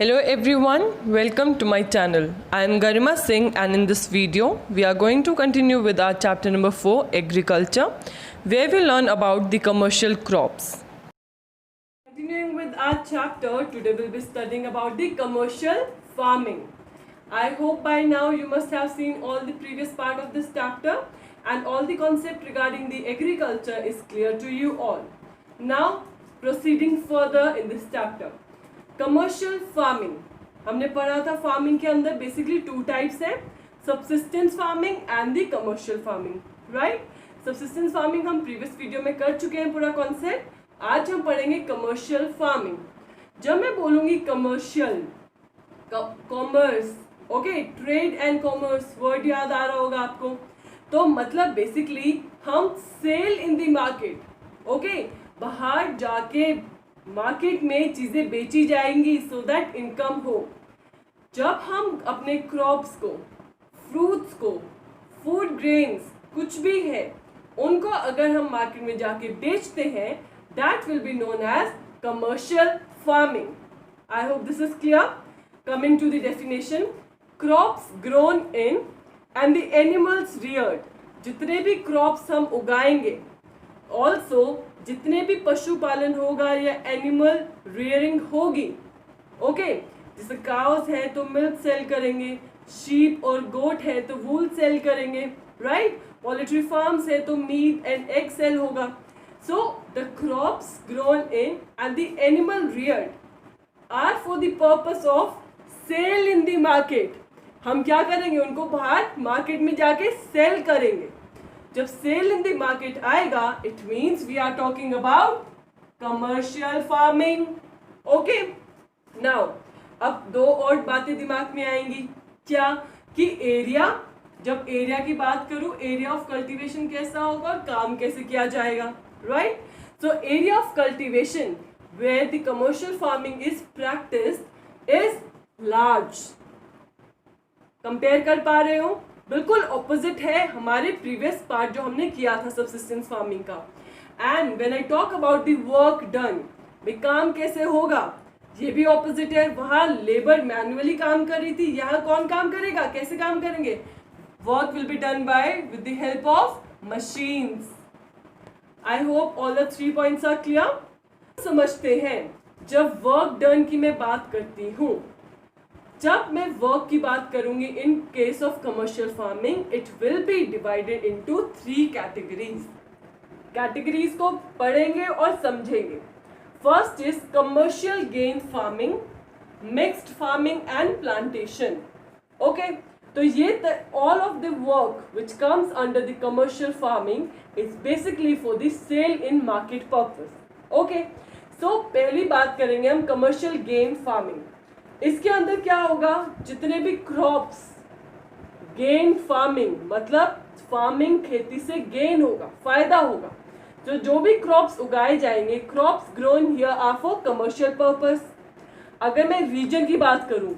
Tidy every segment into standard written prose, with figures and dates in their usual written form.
Hello everyone, welcome to my channel. I am Garima Singh and in this video we are going to continue with our chapter number 4 agriculture where we learn about the commercial crops. Continuing with our chapter, today we'll be studying about the commercial farming. I hope by now you must have seen all the previous part of this chapter and all the concept regarding the agriculture is clear to you all. Now proceeding further in this chapter. Commercial farming हमने पढ़ा था. Farming के अंदर basically two types है, subsistence farming and the commercial farming. Right, subsistence farming हम previous video में कर चुके हैं पूरा कॉन्सेप्ट. आज हम पढ़ेंगे कमर्शियल फार्मिंग. जब मैं बोलूंगी commercial, commerce, okay, trade and commerce word याद आ रहा होगा आपको. तो मतलब बेसिकली हम sell in the market, okay, बाहर जाके मार्केट में चीज़ें बेची जाएंगी सो दैट इनकम हो. जब हम अपने क्रॉप्स को, फ्रूट्स को, फूड ग्रेन्स कुछ भी है उनको अगर हम मार्केट में जाके बेचते हैं that will be known as commercial farming. I hope this is clear. Coming to the definition, crops grown in and the animals reared. जितने भी क्रॉप्स हम उगाएंगे, ऑल्सो जितने भी पशुपालन होगा या एनिमल रियरिंग होगी, ओके, जैसे काउस है तो मिल्क सेल करेंगे, शीप और गोट है तो वूल सेल करेंगे, राइट, पोल्ट्री फार्म्स है तो मीट एंड एग सेल होगा. So the crops grown in and the animal reared are for the purpose of sale in the market. हम क्या करेंगे, उनको बाहर मार्केट में जाके सेल करेंगे. जब सेल इन द मार्केट आएगा it means we are talking about commercial farming. Okay, now अब दो और बातें दिमाग में आएंगी. क्या कि एरिया, जब एरिया की बात करूं, एरिया ऑफ कल्टीवेशन कैसा होगा, काम कैसे किया जाएगा, right. So area of cultivation where the commercial farming is practised is large. Compare कर पा रहे हो, बिल्कुल ऑपोजिट है हमारे प्रीवियस पार्ट जो हमने किया था सबसिस्टेंस फार्मिंग का. And when I talk about the work done, वे काम कैसे होगा, ये भी ऑपोजिट है. वहां लेबर मैन्युअली काम कर रही थी, यहाँ कौन काम करेगा, कैसे काम करेंगे, work will be done by with the help of machines. I hope all the 3 points are clear. समझते हैं, जब वर्क डन की मैं बात करती हूँ, जब मैं वर्क की बात करूंगी in case of commercial farming it will be divided into 3 categories. Categories को पढ़ेंगे और समझेंगे. First is commercial grain farming, mixed farming and plantation. Okay, तो ये all of the work which comes under the commercial farming is basically for the sale in market purpose. Okay, so पहली बात करेंगे हम कमर्शियल गेन फार्मिंग. इसके अंदर क्या होगा, जितने भी क्रॉप्स, गेन फार्मिंग मतलब फार्मिंग, खेती से गेन होगा, फायदा होगा. तो जो भी क्रॉप्स उगाए जाएंगे, crops grown here are for commercial purpose. अगर मैं रीजन की बात करूं,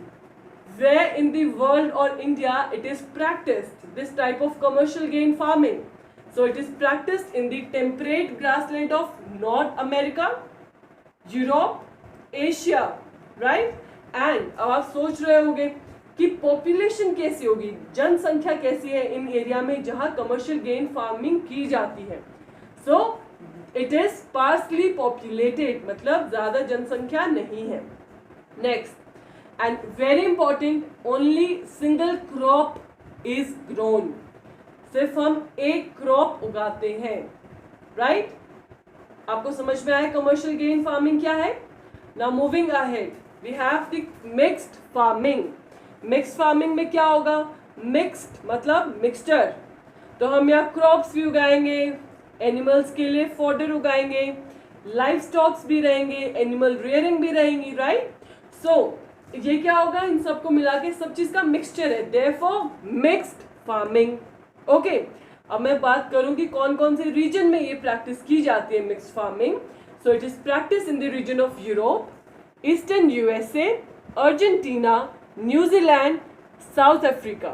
वेयर इन द वर्ल्ड और India it is practised this type of commercial grain farming. So it is practised in the temperate grassland of North America, Europe, Asia, right. And अब आप सोच रहे होंगे कि पॉपुलेशन कैसी होगी, जनसंख्या कैसी है इन एरिया में जहां कमर्शियल गेन फार्मिंग की जाती है. सो इट इज स्पार्सली पॉपुलेटेड, मतलब ज्यादा जनसंख्या नहीं है. Next and very important, only single crop is grown. सिर्फ हम एक क्रॉप उगाते हैं, राइट. आपको समझ में आया कमर्शियल गेन फार्मिंग क्या है. Now moving ahead, we have the mixed farming. mixed farming में क्या होगा, mixed मतलब मिक्सचर. तो हम यहाँ क्रॉप्स भी उगाएंगे, एनिमल्स के लिए फॉडर उगाएंगे, लाइफ स्टॉक्स भी रहेंगे, एनिमल रियरिंग भी रहेंगी, राइट. सो ये क्या होगा, इन सबको मिला के सब चीज का मिक्सचर है, देयरफॉर मिक्स्ड फार्मिंग. ओके, अब मैं बात करूंगी कौन कौन से रीजन में ये प्रैक्टिस की जाती है mixed farming. So it is practice in the region of Europe, Eastern USA, Argentina, New Zealand, South Africa,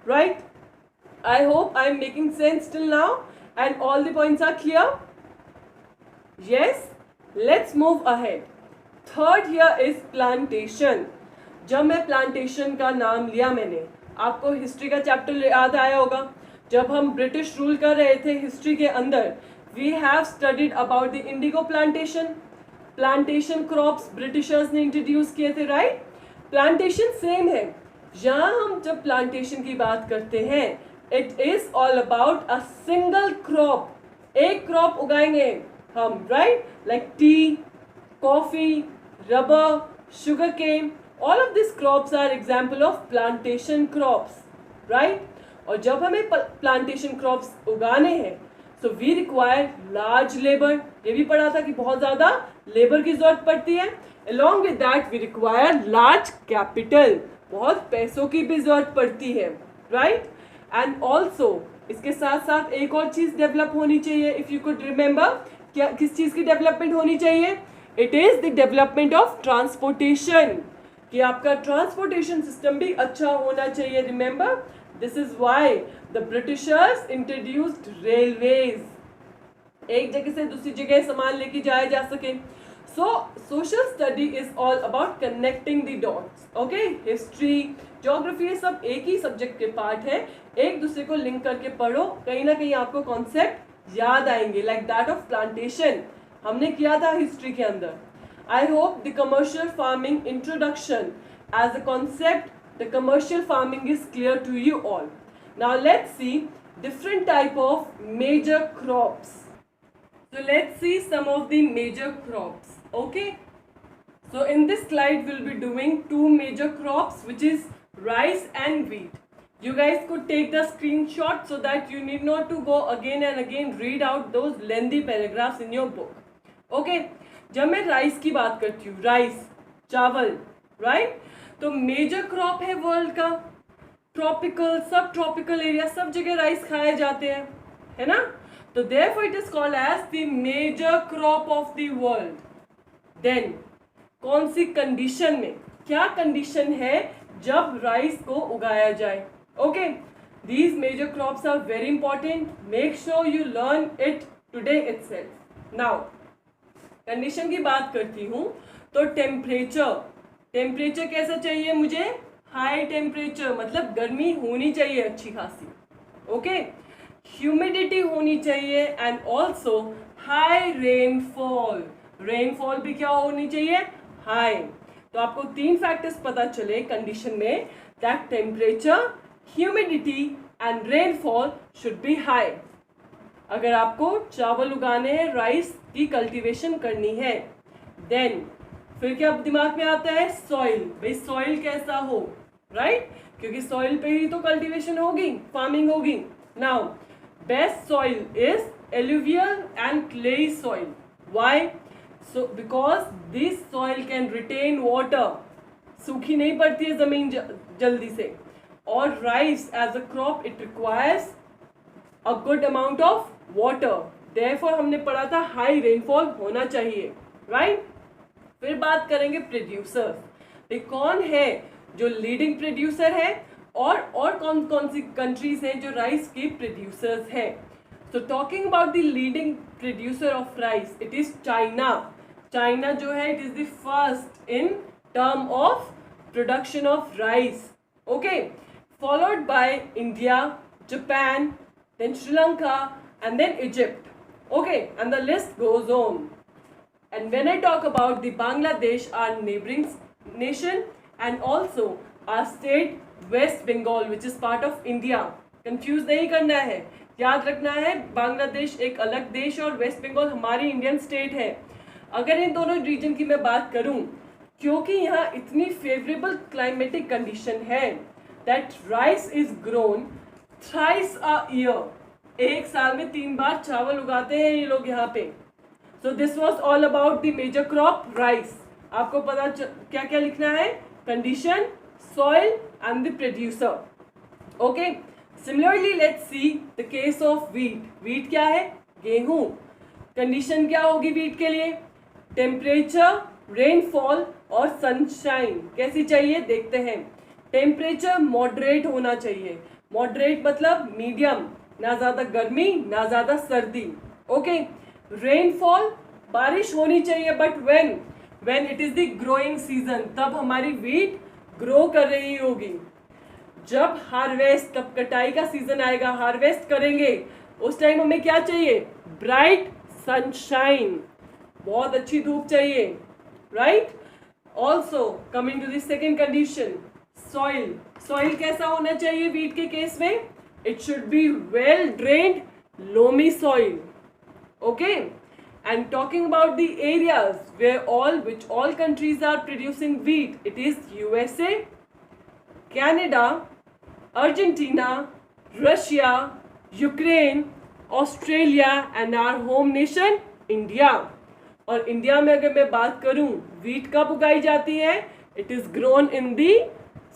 right? I hope I am making sense till now and all the points are clear. Yes, let's move ahead. Third here is plantation. जब मैं plantation का नाम लिया मैंने, आपको history का chapter याद आया होगा. जब हम ब्रिटिश रूल कर रहे थे हिस्ट्री के अंदर, we have studied about the indigo plantation. Plantation crops Britishers ने इंट्रोड्यूस किए थे, राइट. प्लांटेशन सेम है. यहाँ हम जब प्लांटेशन की बात करते हैं, it is all about a single crop. एक क्रॉप उगाएंगे हम, right, like T, coffee, rubber, sugar cane. All of these crops are example of plantation crops, right? और जब हमें प्लांटेशन क्रॉप्स उगाने हैं, so we require large labor. ये भी पढ़ा था कि बहुत ज़्यादा लेबर की जरूरत पड़ती है. Along with that we require large capital. बहुत पैसों की भी जरूरत पड़ती है, right? And also इसके साथ साथ एक और चीज़ डेवलप होनी चाहिए. If you could remember, क्या किस चीज़ की डेवलपमेंट होनी चाहिए? It is the development of transportation, कि आपका ट्रांसपोर्टेशन सिस्टम भी अच्छा होना चाहिए. Remember, this is why the Britishers introduced railways. एक जगह से दूसरी जगह सामान लेके जाया जा सके. So social study is all about connecting the dots. Okay, history, geography, ये सब एक ही सब्जेक्ट के पार्ट है. एक दूसरे को लिंक करके पढ़ो, कहीं ना कहीं आपको कॉन्सेप्ट याद आएंगे. लाइक दैट ऑफ प्लांटेशन हमने किया था हिस्ट्री के अंदर. I hope the commercial farming introduction as a concept, the commercial farming is clear to you all. Now let's see different type of major crops. So let's see some of the major crops. Okay, so in this slide we'll be doing two major crops, which is rice and wheat. You guys could take the screenshot so that you need not to go again and again read out those lengthy paragraphs in your book. Okay, जब मैं rice की बात करती हूँ, rice, चावल, right, तो major crop है world का. ट्रॉपिकल, सब ट्रॉपिकल एरिया, सब जगह राइस खाए जाते हैं, है ना. तो therefore it is called as the major crop of the world. Then कौन सी कंडीशन में, क्या कंडीशन है जब राइस को उगाया जाए. Okay, these major crops are very important. Make sure you learn it today itself. Now condition की बात करती हूँ तो टेम्परेचर, टेम्परेचर कैसा चाहिए मुझे? हाई टेम्परेचर, मतलब गर्मी होनी चाहिए अच्छी खासी. ओके, ह्यूमिडिटी होनी चाहिए and also high rainfall. Rainfall भी क्या होनी चाहिए? हाई. तो आपको तीन फैक्टर्स पता चले कंडीशन में, that temperature, humidity and rainfall should be high. अगर आपको चावल उगाने हैं, राइस की कल्टीवेशन करनी है, देन फिर क्या दिमाग में आता है? सॉइल. भाई सॉइल कैसा हो, राइट, क्योंकि सॉइल पे ही तो कल्टीवेशन होगी, फार्मिंग होगी. Now best soil is alluvial and clay soil. Why? So because this soil can retain water. सूखी नहीं पड़ती है जमीन जल्दी से. और rice as a crop it requires a good amount of water. Therefore हमने पढ़ा था high rainfall होना चाहिए, right? फिर बात करेंगे प्रोड्यूसर्स. ये कौन है जो लीडिंग प्रोड्यूसर है और कौन कौन सी कंट्रीज हैं जो राइस के प्रोड्यूसर्स हैं. So talking about the leading producer of rice, it is China. China जो है it is the first in term of production of rice. Okay, followed by India, Japan, then Sri Lanka and then Egypt. Okay, and the list goes on. And when I talk about the Bangladesh, our neighbouring nation, and also our state West Bengal which is part of India. Confuse नहीं करना है, याद रखना है बांग्लादेश एक अलग देश और वेस्ट बंगाल हमारी इंडियन स्टेट है. अगर इन दोनों रीजन की मैं बात करूं, क्योंकि यहाँ इतनी फेवरेबल क्लाइमेटिक कंडीशन है that rice is grown thrice a year. एक साल में 3 बार चावल उगाते हैं ये लोग यहाँ पे. So this was all about the major crop rice. आपको पता क्या क्या लिखना है? Condition, soil and the producer. Okay, similarly let's see the case of wheat. wheat क्या है? गेहूं. कंडीशन क्या होगी wheat के लिए? टेम्परेचर, रेनफॉल और सनशाइन कैसी चाहिए देखते हैं. टेम्परेचर मॉडरेट होना चाहिए. मॉडरेट मतलब मीडियम, ना ज़्यादा गर्मी ना ज़्यादा सर्दी. ओके, रेनफॉल बारिश होनी चाहिए, but when when it is the growing season, तब हमारी व्हीट ग्रो कर रही होगी। जब हार्वेस्ट, तब कटाई का सीजन आएगा, हार्वेस्ट करेंगे, उस टाइम हमें क्या चाहिए? ब्राइट सनशाइन, बहुत अच्छी धूप चाहिए, right. Also coming to the second condition, soil. Soil कैसा होना चाहिए व्हीट के केस में? It should be well drained, loamy soil, okay. And talking about the areas which all countries are producing wheat, it is USA, Canada, Argentina, Russia, Ukraine, Australia and our home nation India. और India में अगर मैं बात करूं, wheat कब उगाई जाती है? It is grown in the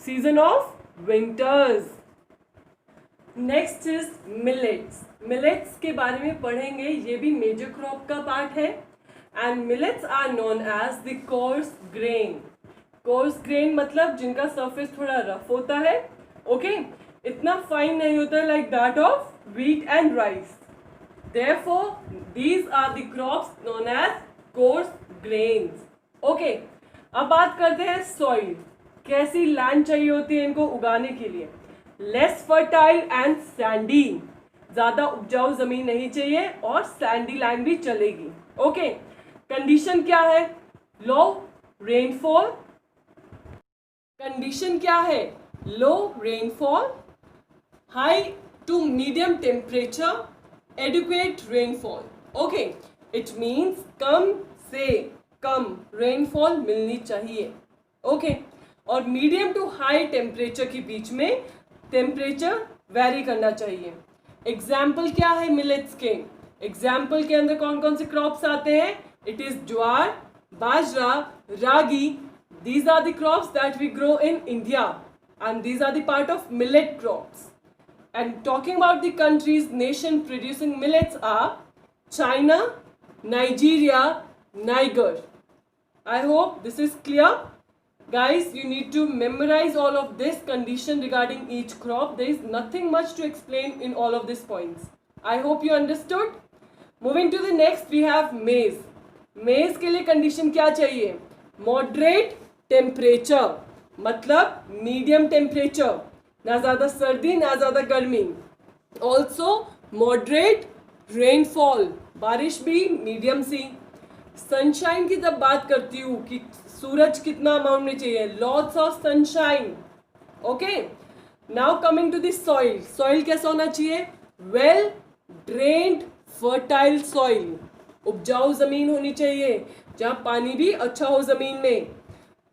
season of winters. Next is millets. Millets के बारे में पढ़ेंगे, ये भी मेजर क्रॉप का पार्ट है। And millets are known as the coarse grain. Coarse grain मतलब जिनका सरफेस थोड़ा रफ होता है, ओके, इतना फाइन नहीं होता like that of wheat and rice. Therefore these are the crops known as coarse grains, okay. अब बात करते हैं सॉइल, कैसी लैंड चाहिए होती है इनको उगाने के लिए? लेस फर्टाइल एंड सैंडी, ज्यादा उपजाऊ जमीन नहीं चाहिए और सैंडी लैंड भी चलेगी, ओके। कंडीशन क्या है? Low rainfall. कंडीशन क्या है? Low rainfall, high to medium temperature, adequate rainfall, okay. It means कम से कम रेनफॉल मिलनी चाहिए, ओके। और मीडियम टू हाई टेम्परेचर के बीच में टेम्परेचर वेरी करना चाहिए। एग्जाम्पल क्या है मिलेट्स के? एग्जाम्पल के अंदर कौन कौन से क्रॉप्स आते हैं? It is jowar, bajra, ragi. These are the crops that we grow in India and these are the part of millet crops. And talking about the countries nation producing millets are China, Nigeria, Niger. I hope this is clear. Guys, you need to memorize all of this condition regarding each crop. There is nothing much to explain in all of these points. I hope you understood. Moving to the next, we have maize. Maize के लिए condition क्या चाहिए? Moderate temperature, मतलब medium temperature, ना ज़्यादा सर्दी ना ज़्यादा गर्मी. Also moderate rainfall, बारिश भी medium सी. सनशाइन की जब बात करती हूँ कि सूरज कितना अमाउंट में चाहिए, lots of sunshine, okay. Now coming to the soil, soil कैसा होना चाहिए? वेल ड्रेन्ड फर्टाइल सॉइल, उपजाऊ जमीन होनी चाहिए जहाँ पानी भी अच्छा हो जमीन में।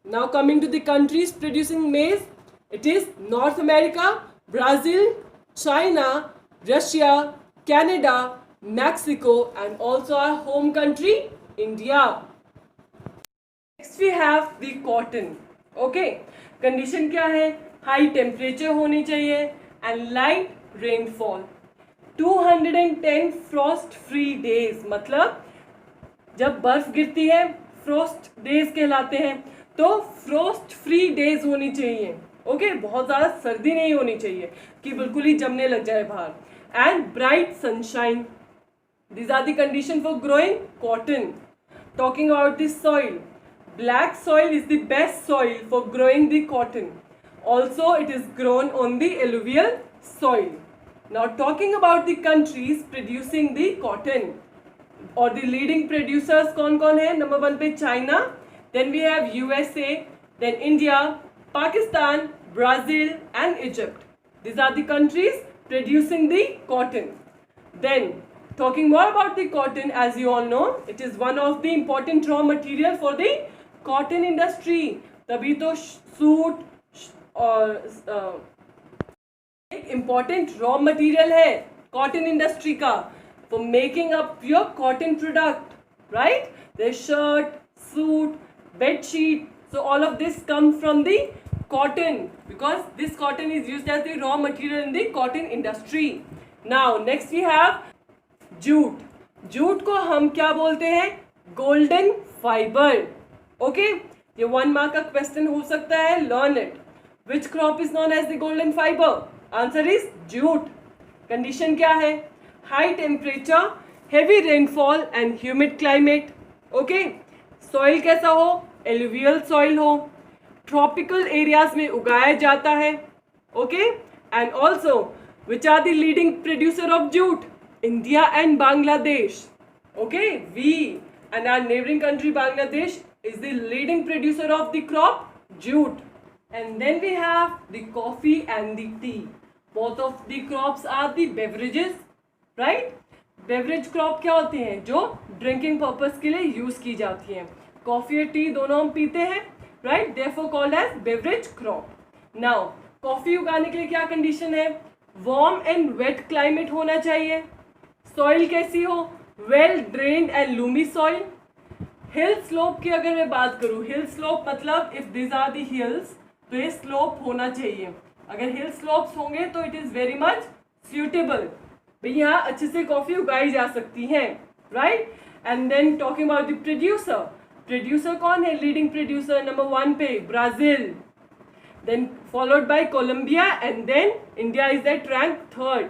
Now coming to the countries producing maize, it is North America, Brazil, China, Russia, Canada, Mexico and also our home country India. Next we have the cotton. Okay. Condition क्या है? High temperature होनी चाहिए and light rainfall. 210 frost free days, मतलब जब बर्फ गिरती है frost days कहलाते हैं, तो frost free days होनी चाहिए, ओके। बहुत ज़्यादा सर्दी नहीं होनी चाहिए कि बिल्कुल ही जमने लग जाए बाहर। And bright sunshine. These are the condition for growing cotton. Talking about the soil, black soil is the best soil for growing the cotton. Also, it is grown on the alluvial soil. Now, talking about the countries producing the cotton, or the leading producers कौन है? Number 1 पे China, then we have USA, then India, Pakistan, Brazil and Egypt. These are the countries producing the cotton. Then talking more about the cotton, as you all know, it is one of the important raw material for the cotton industry. तभी तो suit और एक important raw material है cotton industry का for making up your cotton product, right? The shirt, suit, bed sheet, so all of this come from the cotton because this cotton is used as the raw material in the cotton industry. Now next we have jute. Jute को हम क्या बोलते हैं? Golden fibre, okay. ये 1 mark का question हो सकता है, learn it. Which crop is known as the golden fibre? Answer is jute. Condition क्या है? High temperature, heavy rainfall and humid climate, okay. Soil कैसा हो, एलुवियल सॉइल हो, ट्रॉपिकल एरियाज में उगाया जाता है. Okay, and also which are the leading producer of jute, India and Bangladesh. Okay, we and our neighboring country Bangladesh is the leading producer of the crop jute. And then we have the coffee and the tea. Both of the crops are the beverages, right? Beverage crop क्या होते हैं, जो drinking purpose के लिए use की जाती हैं. Coffee और टी दोनों हम पीते हैं, right? Therefore called as beverage crop. Now coffee उगाने के लिए क्या कंडीशन है, warm and wet climate होना चाहिए. सॉइल कैसी हो, well drained and loamy soil. Hill slope की अगर मैं बात करूं, हिल स्लोप मतलब if this are the hills, तो ये स्लोप होना चाहिए. अगर हिल स्लोप्स होंगे तो it is very much suitable, भाई यहाँ अच्छे से कॉफी उगाई जा सकती है, right. And then talking about the producer, producer कौन है, लीडिंग प्रोड्यूसर नंबर 1 पे Brazil, then followed by Colombia, and then India is at rank 3rd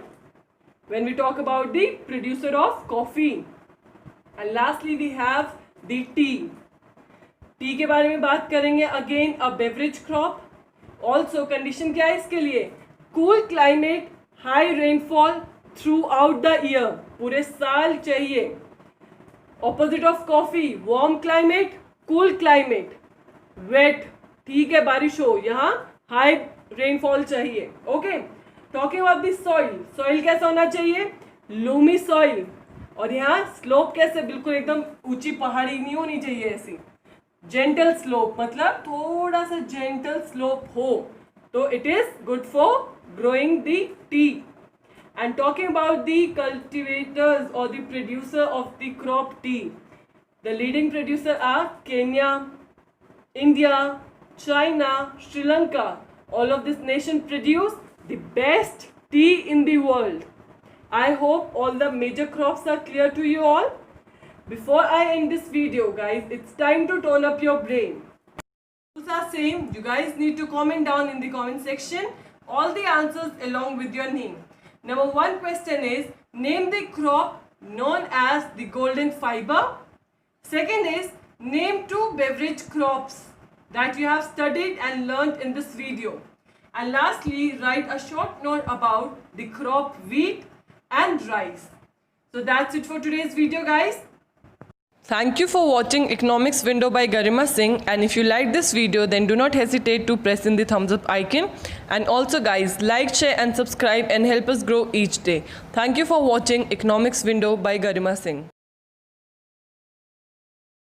when we talk about the producer of coffee. And lastly we have the tea. Tea के बारे में बात करेंगे. Again a beverage crop. Also condition क्या है इसके लिए, cool climate, high rainfall throughout the year, पूरे साल चाहिए. Opposite of coffee, warm climate, cool climate, wet, ठीक है बारिश हो, यहाँ हाई रेनफॉल चाहिए. Okay, talking about this soil, soil कैसा होना चाहिए, लूमी सॉइल. और यहाँ स्लोप कैसे, बिल्कुल एकदम ऊंची पहाड़ी नहीं होनी चाहिए, ऐसी जेंटल स्लोप, मतलब थोड़ा सा जेंटल स्लोप हो तो it is good for growing the tea. And talking about the cultivators और the producer of the crop tea, the leading producer are Kenya, India, China, Sri Lanka. All of this nation produce the best tea in the world. I hope all the major crops are clear to you all. Before I end this video, guys, it's time to turn up your brain. Rules are same. You guys need to comment down in the comment section all the answers along with your name. Number 1 question is, name the crop known as the golden fiber. Second is, name 2 beverage crops that you have studied and learned in this video. And lastly, write a short note about the crop wheat and rice. So that's it for today's video, guys. Thank you for watching Economics Window by Garima Singh, and if you like this video then do not hesitate to press in the thumbs up icon, and also guys, like, share and subscribe and help us grow each day. Thank you for watching Economics Window by Garima Singh.